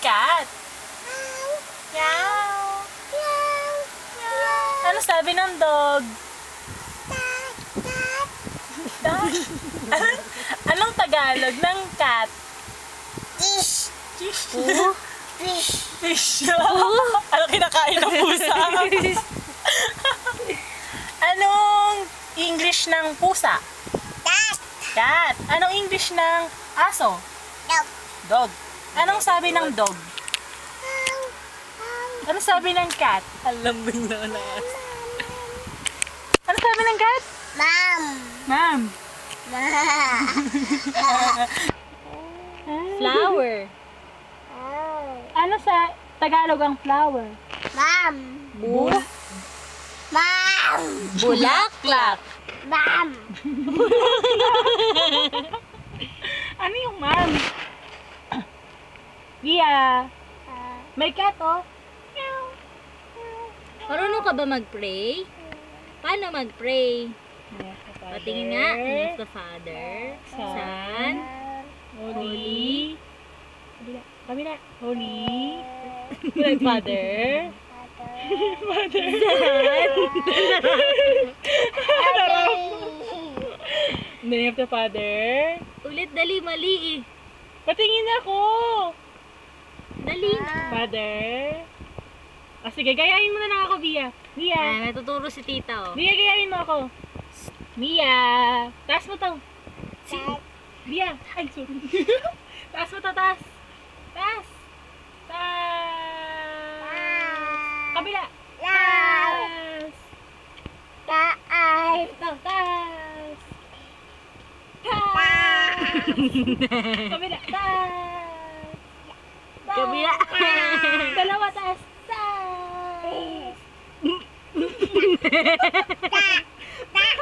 cat? Meow. Ano sabi ng dog? Anong Tagalog ng cat? Fish. Fish. Fish. Fish. Ano kinakain ng pusa? Anong English ng pusa? Cat. Cat. Anong English ng aso? Dog. Dog. Anong sabi ng dog? Anong sabi ng cat? Alam mo na na. Anong sabi ng cat? Mom. Ma'am. Flower. Ano sa Tagalog ang flower? Mom. Mom. Bulaklak. Mom. Ano yung ma'am? Gia. May cat oh. Marunong ka ba mag-pray? Paano mag-pray? Patingin nga. Name of the Father, Son, Holy. Kabila. Holy. Father. Father. Name of the Father. Ulit, dali, mali eh. Patingin ako. Dali. Father. Sige, gayahin mo na lang ako, Bia. Bia. Ay, may tuturo si tita oh. Bia, gayahin mo ako. Bia. Taas mo to. Bia. Ay, sorry. Taas mo to, taas. Taas. Taas. Kabila. Taas. Taas. Ito, taas. Taas. Kabila. Taas. Kabila. Dalawa, taas. Taas. Taas.